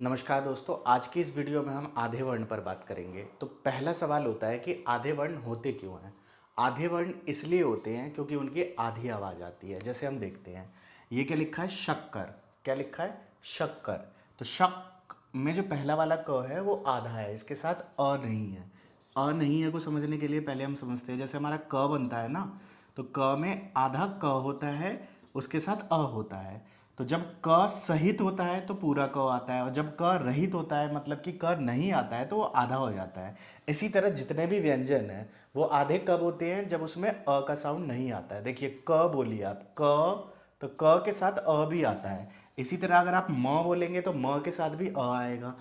नमस्कार दोस्तों, आज की इस वीडियो में हम आधे वर्ण पर बात करेंगे। तो पहला सवाल होता है कि आधे वर्ण होते क्यों हैं। आधे वर्ण इसलिए होते हैं क्योंकि उनकी आधी आवाज़ आती है। जैसे हम देखते हैं, ये क्या लिखा है, शक्कर। क्या लिखा है, शक्कर। तो शक में जो पहला वाला क है वो आधा है, इसके साथ अ नहीं है। अ नहीं है को समझने के लिए पहले हम समझते हैं, जैसे हमारा क बनता है ना, तो क में आधा क होता है, उसके साथ अ होता है। तो जब क सहित होता है तो पूरा क आता है, और जब क रहित होता है मतलब कि क नहीं आता है तो वो आधा हो जाता है। इसी तरह जितने भी व्यंजन हैं वो आधे कब होते हैं, जब उसमें अ का साउंड नहीं आता है। देखिए, क बोलिए आप, क, तो क के साथ अ भी आता है। इसी तरह अगर आप म बोलेंगे तो म के साथ भी अ आएगा।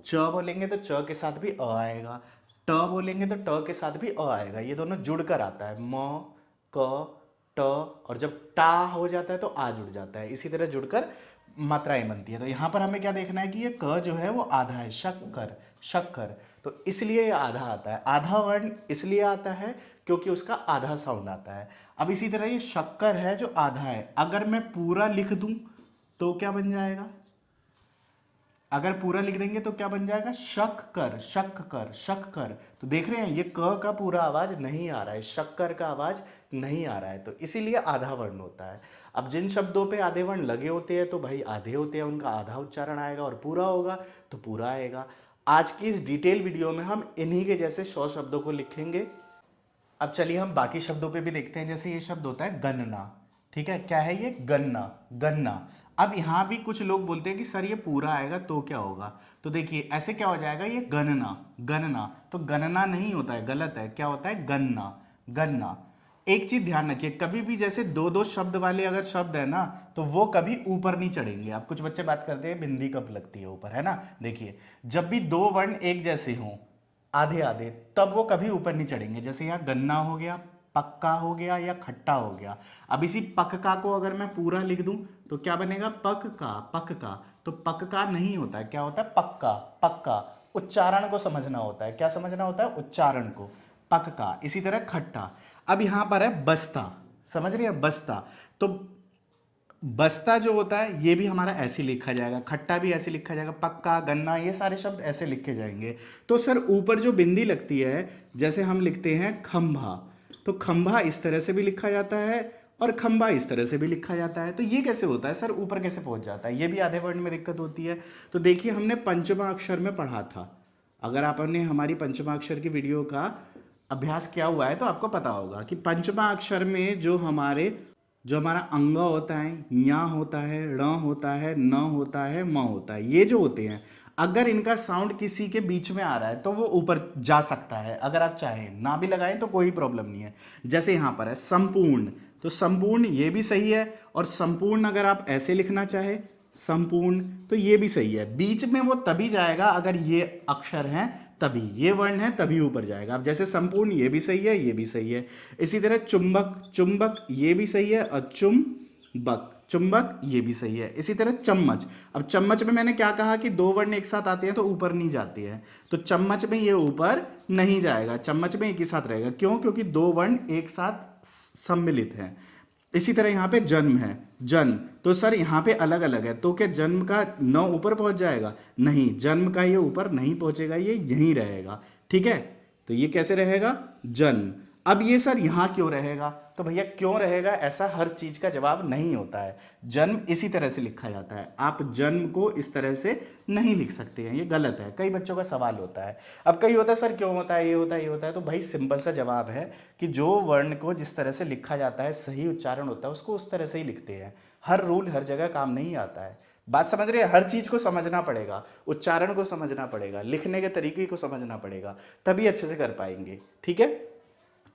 च बोलेंगे तो च के साथ भी अ आएगा। ट बोलेंगे तो ट के साथ भी अ आएगा। ये दोनों जुड़कर आता है, म, क, ट, और जब टा हो जाता है तो आ जुड़ जाता है। इसी तरह जुड़कर मात्राएं बनती है। तो यहाँ पर हमें क्या देखना है कि ये क जो है वो आधा है, शक्कर, शक्कर। तो इसलिए ये आधा आता है। आधा वर्ण इसलिए आता है क्योंकि उसका आधा साउंड आता है। अब इसी तरह ये शक्कर है जो आधा है, अगर मैं पूरा लिख दूं तो क्या बन जाएगा। अगर पूरा लिख देंगे तो क्या बन जाएगा, शक्कर, शक्कर, शक्कर। तो देख रहे हैं ये क का पूरा आवाज नहीं आ रहा है, शक्कर का आवाज नहीं आ रहा है, तो इसीलिए आधा वर्ण होता है। अब जिन शब्दों पे आधे वर्ण लगे होते हैं तो भाई आधे होते हैं, उनका आधा उच्चारण आएगा, और पूरा होगा तो पूरा आएगा। आज की इस डिटेल वीडियो में हम इन्हीं के जैसे 100 शब्दों को लिखेंगे। अब चलिए हम बाकी शब्दों पे भी देखते हैं। जैसे ये शब्द होता है गन्ना। ठीक है, क्या है ये, गन्ना, गन्ना। अब यहां भी कुछ लोग बोलते हैं कि सर ये पूरा आएगा तो क्या होगा। तो देखिए ऐसे क्या हो जाएगा, ये गणना, गणना। तो गणना नहीं होता है, गलत है, क्या होता है, गन्ना, गन्ना। एक चीज ध्यान रखिए, कभी भी जैसे दो दो शब्द वाले अगर शब्द है ना, तो वो कभी ऊपर नहीं चढ़ेंगे। आप कुछ बच्चे बात करते हैं बिंदी कब लगती है ऊपर, है ना। देखिए, जब भी दो वर्ण एक जैसे हों, आधे आधे, तब वो कभी ऊपर नहीं चढ़ेंगे। जैसे यहाँ गन्ना हो गया, पक्का हो गया, या खट्टा हो गया। अब इसी पक्का को अगर मैं पूरा लिख दूं तो क्या बनेगा, पक्का, पक्का। तो पक्का नहीं होता है, क्या होता है, पक्का, पक्का। उच्चारण को समझना होता है, क्या समझना होता है, उच्चारण को, पक्का। इसी तरह खट्टा। अब यहां पर है बस्ता, समझ रहे हैं, बस्ता। तो बस्ता जो होता है ये भी हमारा ऐसे लिखा जाएगा, खट्टा भी ऐसे लिखा जाएगा, पक्का, गन्ना, ये सारे शब्द ऐसे लिखे जाएंगे। तो सर ऊपर जो बिंदी लगती है, जैसे हम लिखते हैं खंभा, तो खंभा इस तरह से भी लिखा जाता है और खंभा इस तरह से भी लिखा जाता है। तो ये कैसे होता है सर, ऊपर कैसे पहुंच जाता है, ये भी आधे वर्ण में दिक्कत होती है। तो देखिए, हमने पंचमा अक्षर में पढ़ा था। अगर आपने हमारी पंचमा अक्षर की वीडियो का अभ्यास किया हुआ है तो आपको पता होगा कि पंचमा अक्षर में जो हमारा अंग होता है, या होता है, ण होता है, न होता है, म होता है, ये जो होते हैं, अगर इनका साउंड किसी के बीच में आ रहा है तो वो ऊपर जा सकता है। अगर आप चाहें ना भी लगाएं तो कोई प्रॉब्लम नहीं है। जैसे यहां पर है संपूर्ण, तो संपूर्ण ये भी सही है, और संपूर्ण अगर आप ऐसे लिखना चाहे, संपूर्ण, तो ये भी सही है। बीच में वो तभी जाएगा अगर ये अक्षर हैं, तभी ये वर्ण है तभी ऊपर जाएगा। अब जैसे संपूर्ण, ये भी सही है, ये भी सही है। इसी तरह चुंबक, चुंबक ये भी सही है, और चुंबक, चुंबक ये भी सही है। इसी तरह चम्मच। अब चम्मच में मैंने क्या कहा कि दो वर्ण एक साथ आते हैं तो ऊपर नहीं जाते हैं, तो चम्मच में ये ऊपर नहीं जाएगा, चम्मच में एक ही साथ रहेगा। क्यों, क्योंकि दो वर्ण एक साथ सम्मिलित हैं। इसी तरह यहाँ पे जन्म है, जन्म, तो सर यहाँ पे अलग अलग है, तो क्या जन्म का न ऊपर पहुंच जाएगा, नहीं, जन्म का ये ऊपर नहीं पहुंचेगा, ये यहीं रहेगा। ठीक है, तो ये कैसे रहेगा, जन्म। अब ये सर यहाँ क्यों रहेगा, तो भैया क्यों रहेगा, ऐसा हर चीज का जवाब नहीं होता है। जन्म इसी तरह से लिखा जाता है, आप जन्म को इस तरह से नहीं लिख सकते हैं, ये गलत है। कई बच्चों का सवाल होता है। अब कई होता है सर क्यों होता है, ये होता है, ये होता है। तो भाई सिंपल सा जवाब है कि जो वर्ण को जिस तरह से लिखा जाता है, सही उच्चारण होता है, उसको उस तरह से ही लिखते हैं। हर रूल हर जगह काम नहीं आता है। बात समझ रहे हैं, हर चीज को समझना पड़ेगा, उच्चारण को समझना पड़ेगा, लिखने के तरीके को समझना पड़ेगा, तभी अच्छे से कर पाएंगे। ठीक है,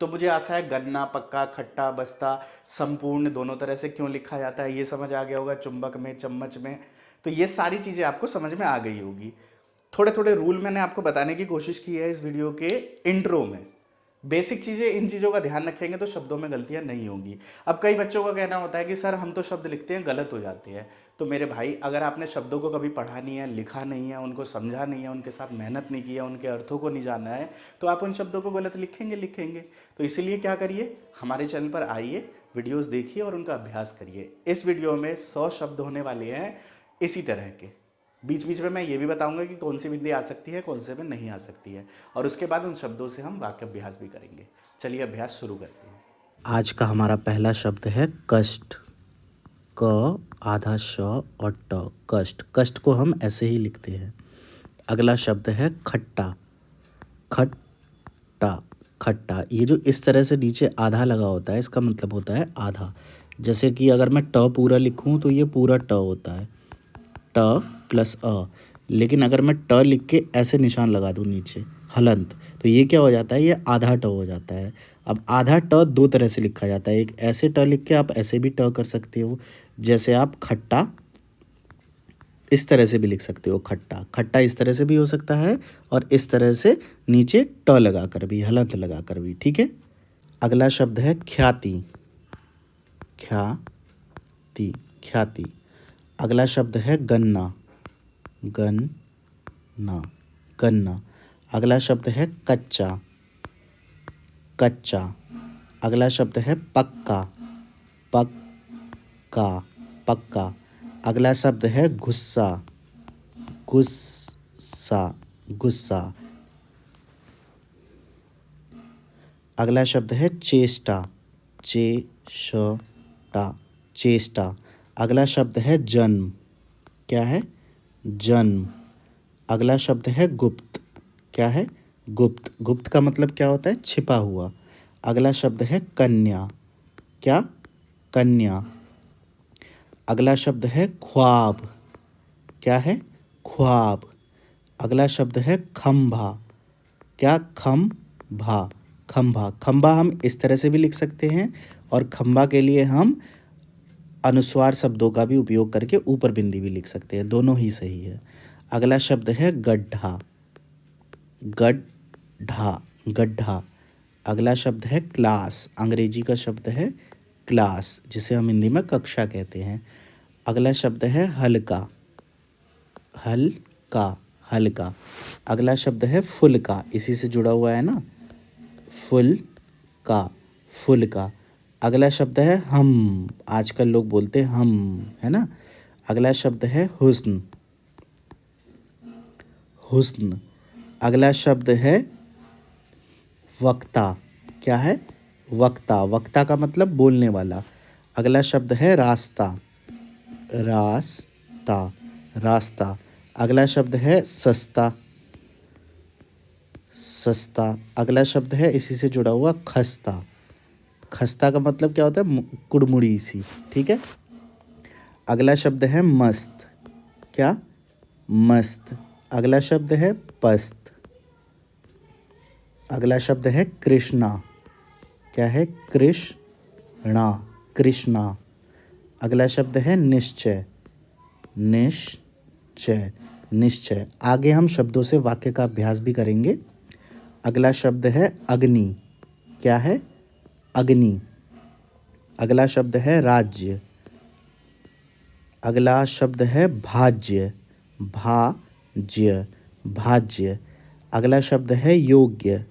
तो मुझे आशा है गन्ना, पक्का, खट्टा, बस्ता, संपूर्ण दोनों तरह से क्यों लिखा जाता है ये समझ आ गया होगा, चुंबक में, चम्मच में। तो ये सारी चीजें आपको समझ में आ गई होगी। थोड़े थोड़े रूल मैंने आपको बताने की कोशिश की है इस वीडियो के इंट्रो में। बेसिक चीजें, इन चीजों का ध्यान रखेंगे तो शब्दों में गलतियां नहीं होंगी। अब कई बच्चों का कहना होता है कि सर हम तो शब्द लिखते हैं गलत हो जाते हैं। तो मेरे भाई, अगर आपने शब्दों को कभी पढ़ा नहीं है, लिखा नहीं है, उनको समझा नहीं है, उनके साथ मेहनत नहीं की है, उनके अर्थों को नहीं जाना है, तो आप उन शब्दों को गलत लिखेंगे, लिखेंगे। तो इसीलिए क्या करिए, हमारे चैनल पर आइए, वीडियोस देखिए और उनका अभ्यास करिए। इस वीडियो में 100 शब्द होने वाले हैं इसी तरह के। बीच बीच में मैं ये भी बताऊंगा कि कौन सी बिंदी आ सकती है, कौन से में नहीं आ सकती है, और उसके बाद उन शब्दों से हम वाक्य अभ्यास भी करेंगे। चलिए अभ्यास शुरू करते हैं। आज का हमारा पहला शब्द है कष्ट। क आधा श और ट, कष्ट। कष्ट को हम ऐसे ही लिखते हैं। अगला शब्द है खट्टा। खट्टा, खट्टा। ये जो इस तरह से नीचे आधा लगा होता है, इसका मतलब होता है आधा। जैसे कि अगर मैं ट पूरा लिखूं तो ये पूरा ट होता है, ट प्लस अ। लेकिन अगर मैं ट लिख के ऐसे निशान लगा दूं नीचे, हलंत, तो ये क्या हो जाता है, ये आधा ट हो जाता है। अब आधा ट दो तरह से लिखा जाता है। एक ऐसे ट लिख के आप ऐसे भी ट कर सकते हो, जैसे आप खट्टा इस तरह से भी लिख सकते हो, खट्टा। खट्टा इस तरह से भी हो सकता है, और इस तरह से नीचे ट लगा कर भी, हलंत लगा कर भी, ठीक है। अगला शब्द है ख्याति। ख्याति, ख्याति। अगला शब्द है गन्ना। गन्ना, गन्ना। अगला शब्द है कच्चा। कच्चा। अगला शब्द है पक्का। पक्का, पक्का। अगला शब्द है गुस्सा। गुस्सा, गुस्सा। अगला शब्द है चेष्टा। चेष्टा, चेष्टा। अगला शब्द है जन्म। क्या है, जन्म। अगला शब्द है गुप्त। क्या है, गुप्त। गुप्त का मतलब क्या होता है, छिपा हुआ। अगला शब्द है कन्या। क्या, कन्या। अगला शब्द है ख्वाब। क्या है, ख्वाब। अगला शब्द है खंभा। क्या, खंभा, खंभा। खंभा हम इस तरह से भी लिख सकते हैं, और खंभा के लिए हम अनुस्वार शब्दों का भी उपयोग करके ऊपर बिंदी भी लिख सकते हैं, दोनों ही सही है। अगला शब्द है गड्ढा। गड्ढा, गड्ढा। अगला शब्द है क्लास। अंग्रेजी का शब्द है क्लास, जिसे हम हिंदी में कक्षा कहते हैं। अगला शब्द है हल्का। हल्का, हल्का। अगला शब्द है फुल्का, इसी से जुड़ा हुआ है ना, फुल्का, फुल्का। अगला शब्द है हम। आजकल लोग बोलते हैं हम, है ना। अगला शब्द है हुस्न। हुस्न। अगला शब्द है वक्ता। क्या है, वक्ता। वक्ता का मतलब बोलने वाला। अगला शब्द है रास्ता। रास्ता, रास्ता। अगला शब्द है सस्ता। सस्ता। अगला शब्द है इसी से जुड़ा हुआ खस्ता। खस्ता का मतलब क्या होता है, कुड़मुड़ी सी, ठीक है। अगला शब्द है मस्त। क्या, मस्त। अगला शब्द है पस्त। अगला शब्द है कृष्णा। क्या है, कृष्णा, कृष्णा। अगला शब्द है निश्चय। निश्चय, निश्चय। आगे हम शब्दों से वाक्य का अभ्यास भी करेंगे। अगला शब्द है अग्नि। क्या है, अग्नि। अगला शब्द है राज्य। अगला शब्द है भाज्य। भाज्य, भाज्य। अगला शब्द है योग्य।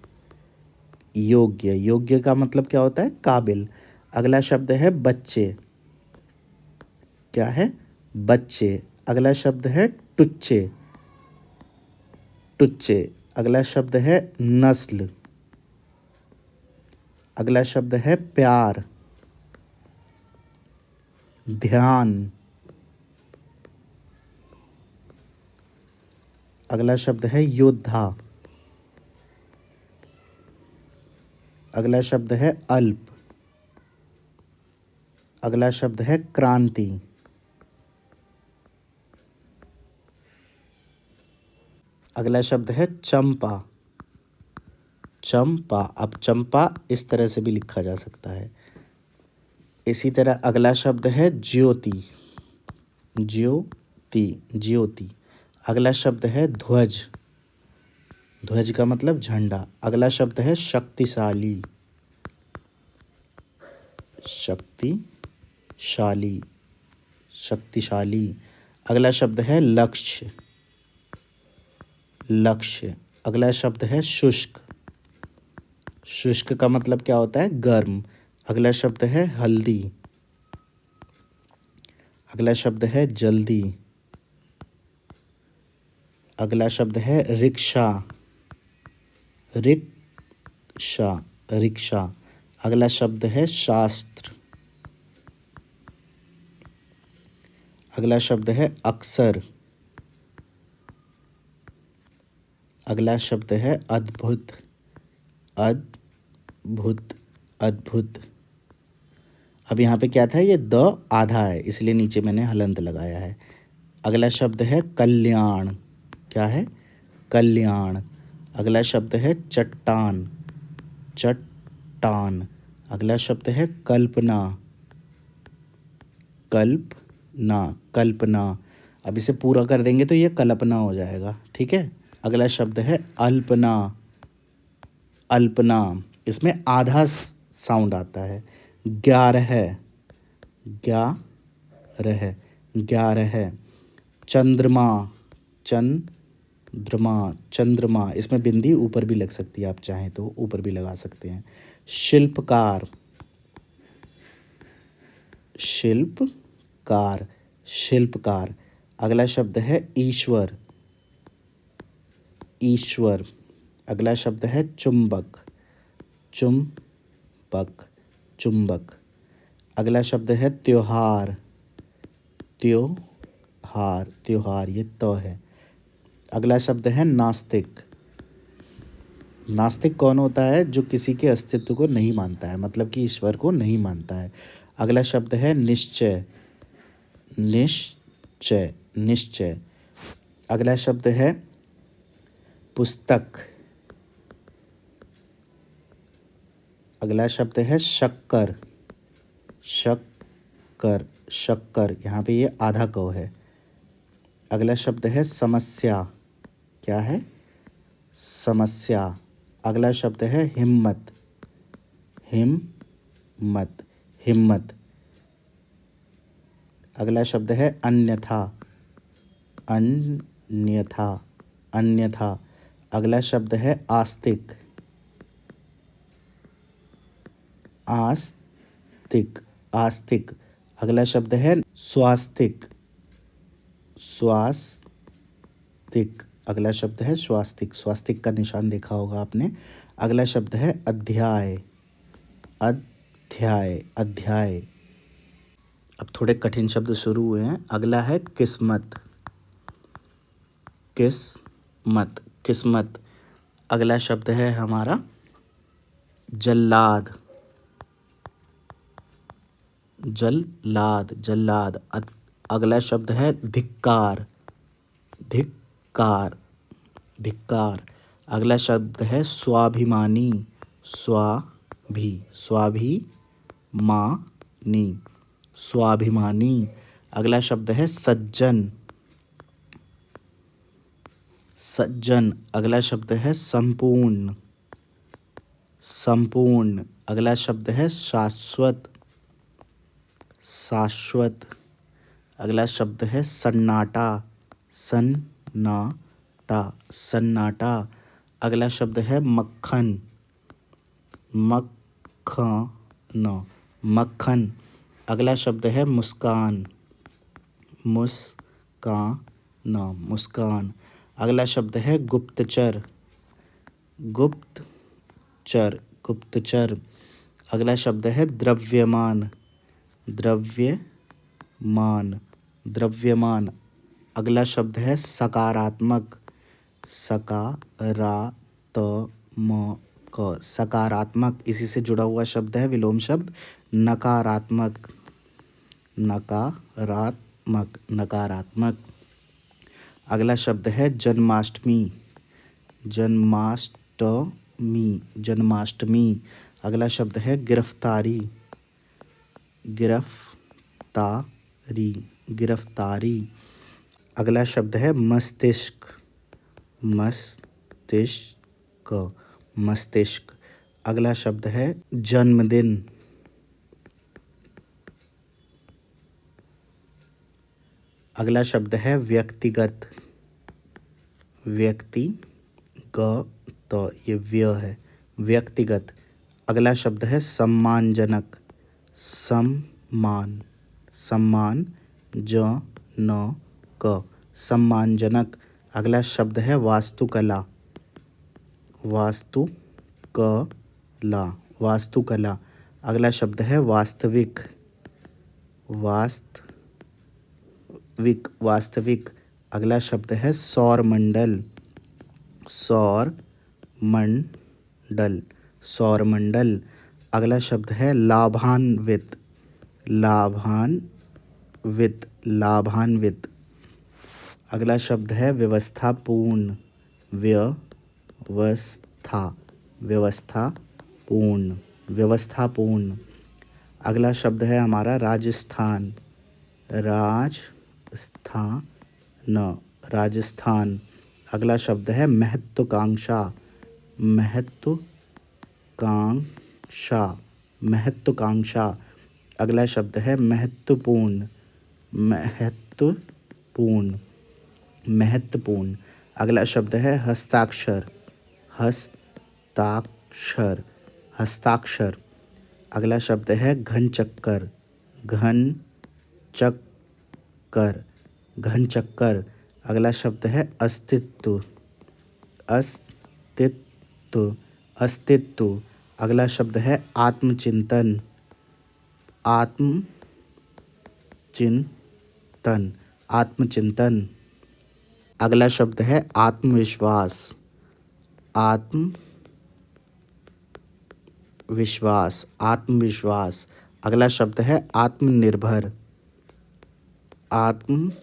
योग्य, योग्य का मतलब क्या होता है, काबिल। अगला शब्द है बच्चे। क्या है, बच्चे। अगला शब्द है टुच्चे। टुच्चे। अगला शब्द है नस्ल। अगला शब्द है प्यार। ध्यान। अगला शब्द है योद्धा। अगला शब्द है अल्प। अगला शब्द है क्रांति। अगला शब्द है चंपा। चंपा। अब चंपा इस तरह से भी लिखा जा सकता है। इसी तरह अगला शब्द है ज्योति। ज्योति, ज्योति। अगला शब्द है ध्वज। ध्वज का मतलब झंडा। अगला शब्द है शक्तिशाली। शक्तिशाली, शक्तिशाली। अगला शब्द है लक्ष्य। लक्ष्य। अगला शब्द है शुष्क। शुष्क का मतलब क्या होता है, गर्म। अगला शब्द है हल्दी। अगला शब्द है जल्दी। अगला शब्द है रिक्शा, रिक्शा, रिक्शा। अगला शब्द है शास्त्र। अगला शब्द है अक्सर। अगला शब्द है अद्भुत, अद्भुत, अद्भुत। अब यहाँ पे क्या था, ये द आधा है इसलिए नीचे मैंने हलंत लगाया है। अगला शब्द है कल्याण, क्या है, कल्याण। अगला शब्द है चट्टान, चट्टान। अगला शब्द है कल्पना, कल्पना, कल्पना। अब इसे पूरा कर देंगे तो ये कल्पना हो जाएगा, ठीक है। अगला शब्द है अल्पना, अल्पना। इसमें आधा साउंड आता है। 11, 11, 11। चंद्रमा, चंद्रमा, चंद्रमा। इसमें बिंदी ऊपर भी लग सकती है, आप चाहें तो ऊपर भी लगा सकते हैं। शिल्पकार, शिल्पकार, शिल्पकार। अगला शब्द है ईश्वर, ईश्वर। अगला शब्द है चुंबक, चुंबक, चुंबक। अगला शब्द है त्योहार, त्योहार, त्योहार। ये तो है। अगला शब्द है नास्तिक। नास्तिक कौन होता है, जो किसी के अस्तित्व को नहीं मानता है, मतलब कि ईश्वर को नहीं मानता है। अगला शब्द है निश्चय, निश्चय, निश्चय। अगला शब्द है पुस्तक। अगला शब्द है शक्कर, शक्कर, शक्कर। यहाँ पे ये आधा क है। अगला शब्द है समस्या, क्या है, समस्या। अगला शब्द है हिम्मत, हिम्मत, हिम्मत। अगला शब्द है अन्यथा, अन्यथा, अन्यथा। अगला शब्द है आस्तिक, आस्तिक, आस्तिक। अगला शब्द है स्वास्तिक, स्वास्तिक। अगला शब्द है स्वास्तिक, स्वास्तिक का निशान देखा होगा आपने। अगला शब्द है अध्याय, अध्याय, अध्याय। अब थोड़े कठिन शब्द शुरू हुए हैं। अगला है किस्मत, किस्मत, किस्मत। अगला शब्द है हमारा जल्लाद, जल्लाद, जल्लाद। अगला शब्द है धिक्कार, धिक्कार, धिक्कार। अगला शब्द है स्वाभिमानी, स्वाभिमानी, स्वाभिमानी। अगला शब्द है सज्जन, सज्जन। अगला शब्द है संपूर्ण, संपूर्ण। अगला शब्द है शाश्वत, शाश्वत। अगला शब्द है सन्नाटा, सन्नाटा, सन्नाटा। अगला शब्द है मक्खन, मक्खन, मक्खन। अगला शब्द है मुस्कान, मुस्कान, मुस्कान। अगला शब्द है गुप्तचर, गुप्तचर, गुप्तचर। अगला शब्द है द्रव्यमान, द्रव्यमान, द्रव्यमान। अगला शब्द है सकारात्मक, सकारात्मक, सकारात्मक। इसी से जुड़ा हुआ शब्द है विलोम शब्द नकारात्मक, नकारात्मक, नकारात्मक। अगला शब्द है जन्माष्टमी, जन्माष्टमी, जन्माष्टमी। अगला शब्द है गिरफ्तारी, गिरफ्तारी, गिरफ्तारी। अगला शब्द है मस्तिष्क, मस्तिष्क, मस्तिष्क। अगला शब्द है जन्मदिन। अगला शब्द है व्यक्तिगत, व्यक्तिगत, ये व्य है, व्यक्तिगत। अगला शब्द है सम्मानजनक, सम्मान, सम्मान, जनक, सम्मानजनक। अगला शब्द है वास्तुकला, वास्तुकला, वास्तुकला। अगला शब्द है वास्तविक, वास्तविक, वास्तविक। अगला शब्द है सौरमंडल, सौरमंडल, सौरमंडल। अगला शब्द है लाभान्वित, लाभान्वित, लाभान्वित। अगला शब्द है व्यवस्थापूर्ण, व्यवस्था, व्यवस्थापूर्ण, व्यवस्थापूर्ण। अगला शब्द है हमारा राजस्थान, राजस्थान, राजस्थान। अगला शब्द है महत्वाकांक्षा, महत्वाकांक्षा, महत्वाकांक्षा। अगला शब्द है महत्वपूर्ण, महत्वपूर्ण, महत्वपूर्ण। अगला शब्द है हस्ताक्षर, हस्ताक्षर, हस्ताक्षर। अगला शब्द है घन चक्कर, घन चक्कर, घन चक्कर। अगला शब्द है अस्तित्व, अस्तित्व, अस्तित्व। अगला शब्द है आत्मचिंतन, आत्मचिंतन, आत्मचिंतन। अगला शब्द है आत्मविश्वास, आत्मविश्वास, आत्मविश्वास। अगला शब्द है आत्मनिर्भर, आत्मनिर्भर,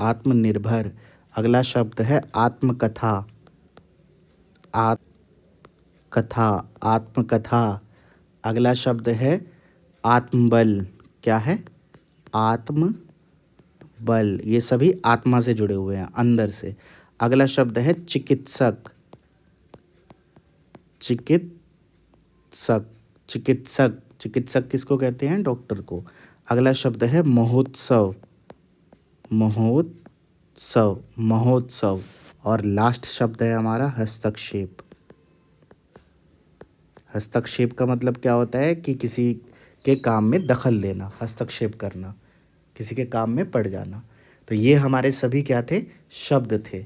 आत्मनिर्भर। अगला शब्द है आत्मकथा, आत्मकथा, आत्मकथा। अगला शब्द है आत्मबल, क्या है? आत्मबल। ये सभी आत्मा से जुड़े हुए हैं, अंदर से। अगला शब्द है चिकित्सक, चिकित्सक, चिकित्सक, चिकित्सक किसको कहते हैं? डॉक्टर को। अगला शब्द है महोत्सव, महोत्सव, महोत्सव। और लास्ट शब्द है हमारा हस्तक्षेप। हस्तक्षेप का मतलब क्या होता है कि किसी के काम में दखल देना, हस्तक्षेप करना, किसी के काम में पड़ जाना। तो ये हमारे सभी क्या थे? शब्द थे।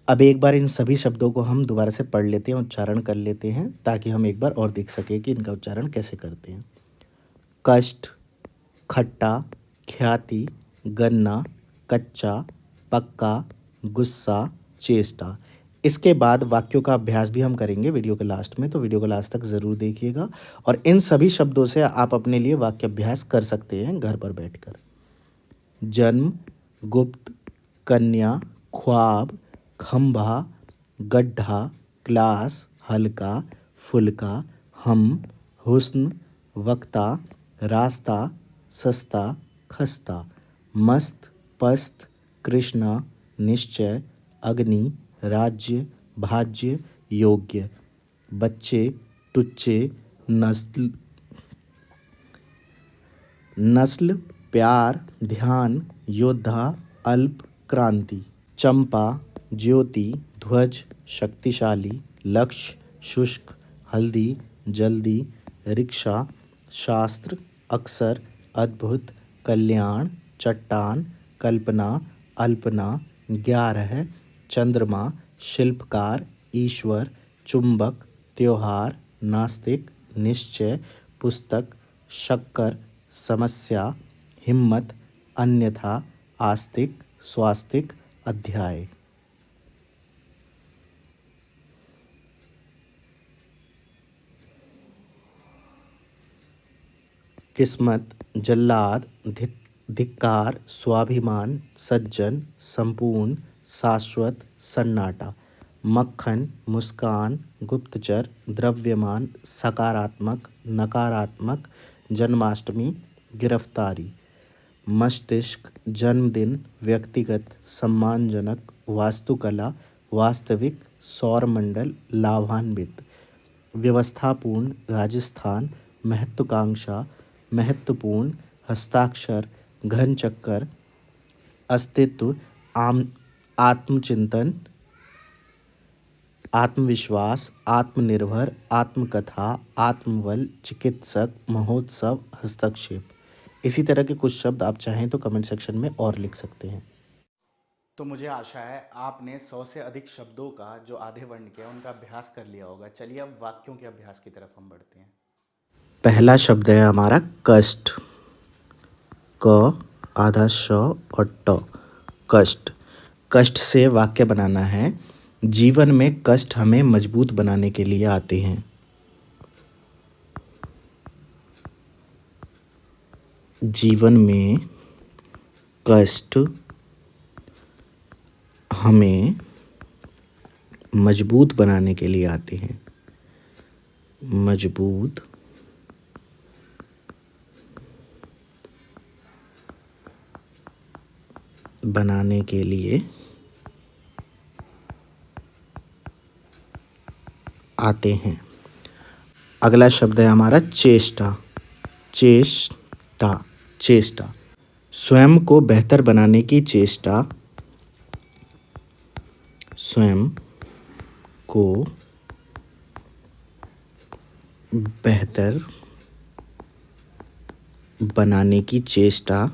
अब एक बार इन सभी शब्दों को हम दोबारा से पढ़ लेते हैं, उच्चारण कर लेते हैं, ताकि हम एक बार और देख सकें कि इनका उच्चारण कैसे करते हैं। कष्ट, खट्टा, ख्याति, गन्ना, कच्चा, पक्का, गुस्सा, चेष्टा। इसके बाद वाक्यों का अभ्यास भी हम करेंगे वीडियो के लास्ट में, तो वीडियो को लास्ट तक ज़रूर देखिएगा। और इन सभी शब्दों से आप अपने लिए वाक्य अभ्यास कर सकते हैं घर पर बैठकर। जन्म, गुप्त, कन्या, ख्वाब, खंभा, गड्ढा, क्लास, हल्का, फुल्का, हम, हुस्न, वक्ता, रास्ता, सस्ता, खस्ता, मस्त, पस्त, कृष्णा, निश्चय, अग्नि, राज्य, भाज्य, योग्य, बच्चे, टुच्चे, नस्ल, नस्ल, प्यार, ध्यान, योद्धा, अल्प, क्रांति, चंपा, ज्योति, ध्वज, शक्तिशाली, लक्ष्य, शुष्क, हल्दी, जल्दी, रिक्शा, शास्त्र, अक्सर, अद्भुत, कल्याण, चट्टान, कल्पना, अल्पना, 11, चंद्रमा, शिल्पकार, ईश्वर, चुंबक, त्योहार, नास्तिक, निश्चय, पुस्तक, शक्कर, समस्या, हिम्मत, अन्यथा, आस्तिक, स्वास्तिक, अध्याय। किस्मत, जल्लाद, धिक्कार, स्वाभिमान, सज्जन, संपूर्ण, शाश्वत, सन्नाटा, मक्खन, मुस्कान, गुप्तचर, द्रव्यमान, सकारात्मक, नकारात्मक, जन्माष्टमी, गिरफ्तारी, मस्तिष्क, जन्मदिन, व्यक्तिगत, सम्मानजनक, वास्तुकला, वास्तविक, सौरमंडल, लाभान्वित, व्यवस्थापूर्ण, राजस्थान, महत्वाकांक्षा, महत्वपूर्ण, हस्ताक्षर, घन चक्कर, अस्तित्व, आत्मचिंतन, आत्मविश्वास, आत्मनिर्भर, आत्मकथा, आत्मबल, चिकित्सक, महोत्सव, हस्तक्षेप। इसी तरह के कुछ शब्द आप चाहें तो कमेंट सेक्शन में और लिख सकते हैं। तो मुझे आशा है आपने 100 से अधिक शब्दों का जो आधे वर्ण के हैं उनका अभ्यास कर लिया होगा। चलिए अब वाक्यों के अभ्यास की तरफ हम बढ़ते हैं। पहला शब्द है हमारा कष्ट। क आधा श और ट, कष्ट। कष्ट से वाक्य बनाना है। जीवन में कष्ट हमें मजबूत बनाने के लिए आते हैं। जीवन में कष्ट हमें मजबूत बनाने के लिए आते हैं। मजबूत बनाने के लिए आते हैं। अगला शब्द है हमारा चेष्टा। चेष्टा, चेष्टा। स्वयं को बेहतर बनाने की चेष्टा। स्वयं को बेहतर बनाने की चेष्टा।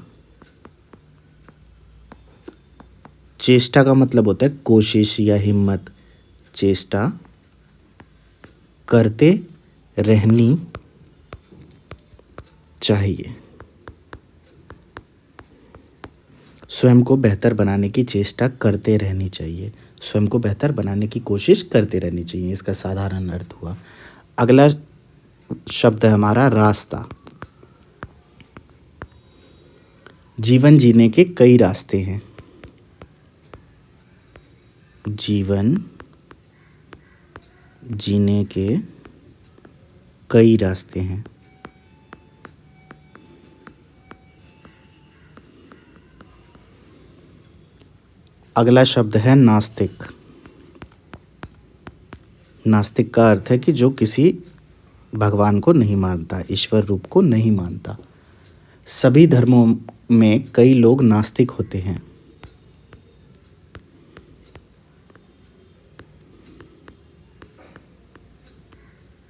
चेष्टा का मतलब होता है कोशिश या हिम्मत। चेष्टा करते रहनी चाहिए। स्वयं को बेहतर बनाने की चेष्टा करते रहनी चाहिए। स्वयं को बेहतर बनाने की कोशिश करते रहनी चाहिए, इसका साधारण अर्थ हुआ। अगला शब्द है हमारा रास्ता। जीवन जीने के कई रास्ते हैं। जीवन जीने के कई रास्ते हैं। अगला शब्द है नास्तिक। नास्तिक का अर्थ है कि जो किसी भगवान को नहीं मानता, ईश्वर रूप को नहीं मानता। सभी धर्मों में कई लोग नास्तिक होते हैं।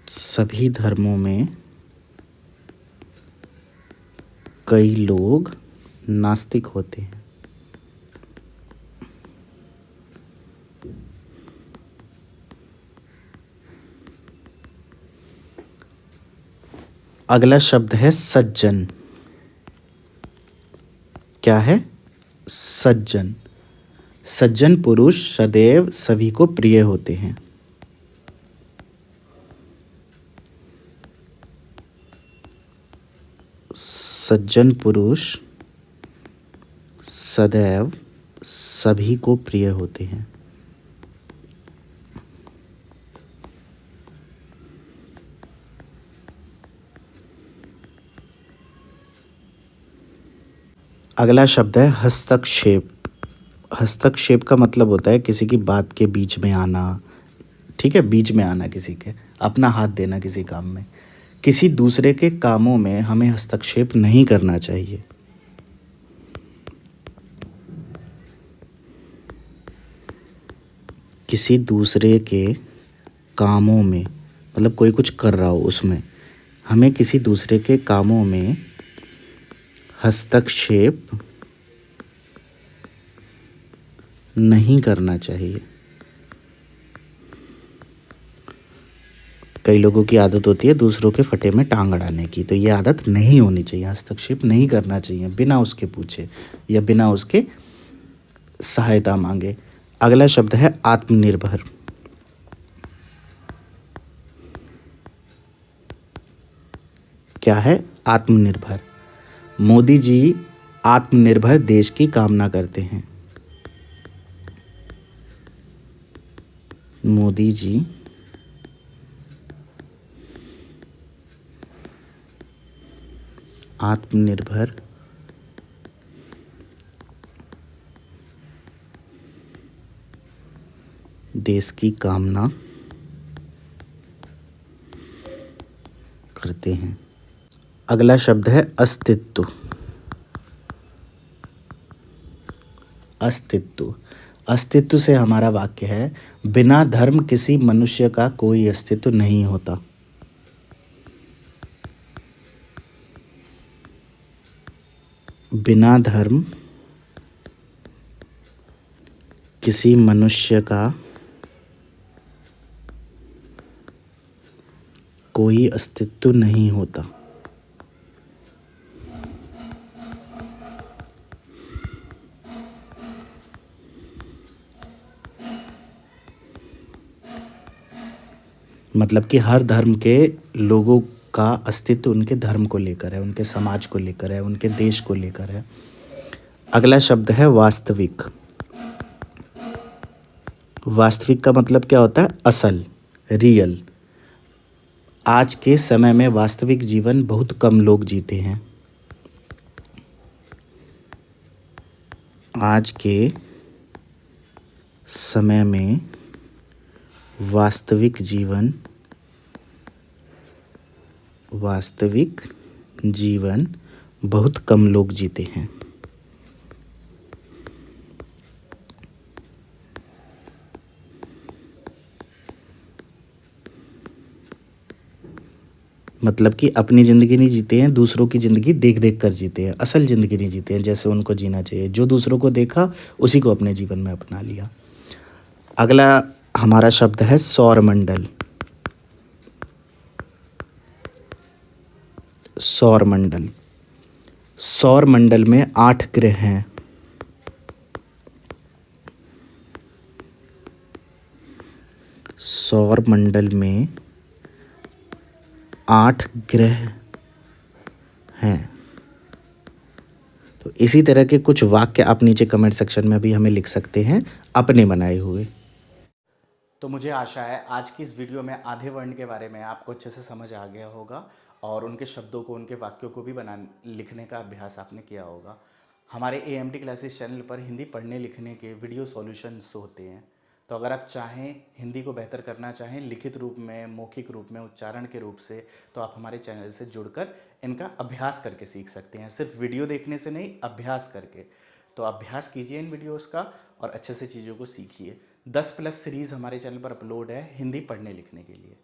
सभी धर्मों में कई लोग नास्तिक होते हैं। अगला शब्द है सज्जन। क्या है? सज्जन। सज्जन पुरुष सदैव सभी को प्रिय होते हैं। सज्जन पुरुष सदैव सभी को प्रिय होते हैं। अगला शब्द है हस्तक्षेप। हस्तक्षेप का मतलब होता है किसी की बात के बीच में आना। ठीक है, बीच में आना, किसी के अपना हाथ देना किसी काम में। किसी दूसरे के कामों में हमें हस्तक्षेप नहीं करना चाहिए। किसी दूसरे के कामों में मतलब कोई कुछ कर रहा हो उसमें हमें किसी दूसरे के कामों में हस्तक्षेप नहीं करना चाहिए। कई लोगों की आदत होती है दूसरों के फटे में टांग अड़ाने की, तो ये आदत नहीं होनी चाहिए। हस्तक्षेप नहीं करना चाहिए बिना उसके पूछे या बिना उसके सहायता मांगे। अगला शब्द है आत्मनिर्भर। क्या है? आत्मनिर्भर। मोदी जी आत्मनिर्भर देश की कामना करते हैं। मोदी जी आत्मनिर्भर देश की कामना करते हैं। अगला शब्द है अस्तित्व। अस्तित्व। अस्तित्व से हमारा वाक्य है बिना धर्म किसी मनुष्य का कोई अस्तित्व नहीं होता। बिना धर्म किसी मनुष्य का कोई अस्तित्व नहीं होता। मतलब कि हर धर्म के लोगों का अस्तित्व उनके धर्म को लेकर है, उनके समाज को लेकर है, उनके देश को लेकर है। अगला शब्द है वास्तविक। वास्तविक का मतलब क्या होता है? असल, रियल। आज के समय में वास्तविक जीवन बहुत कम लोग जीते हैं। आज के समय में वास्तविक जीवन बहुत कम लोग जीते हैं। मतलब कि अपनी ज़िंदगी नहीं जीते हैं, दूसरों की ज़िंदगी देख देख कर जीते हैं, असल ज़िंदगी नहीं जीते हैं जैसे उनको जीना चाहिए। जो दूसरों को देखा उसी को अपने जीवन में अपना लिया। अगला हमारा शब्द है सौरमंडल। सौरमंडल, सौरमंडल में 8 ग्रह हैं। सौरमंडल में 8 ग्रह हैं। तो इसी तरह के कुछ वाक्य आप नीचे कमेंट सेक्शन में भी हमें लिख सकते हैं अपने बनाए हुए। तो मुझे आशा है आज की इस वीडियो में आधे वर्ण के बारे में आपको अच्छे से समझ आ गया होगा और उनके शब्दों को, उनके वाक्यों को भी लिखने का अभ्यास आपने किया होगा। हमारे AMT क्लासेस चैनल पर हिंदी पढ़ने लिखने के वीडियो सॉल्यूशंस होते हैं। तो अगर आप चाहें, हिंदी को बेहतर करना चाहें लिखित रूप में, मौखिक रूप में, उच्चारण के रूप से, तो आप हमारे चैनल से जुड़कर इनका अभ्यास करके सीख सकते हैं। सिर्फ वीडियो देखने से नहीं, अभ्यास करके। तो अभ्यास कीजिए इन वीडियोस का और अच्छे से चीज़ों को सीखिए। 10+ सीरीज़ हमारे चैनल पर अपलोड है हिंदी पढ़ने लिखने के लिए।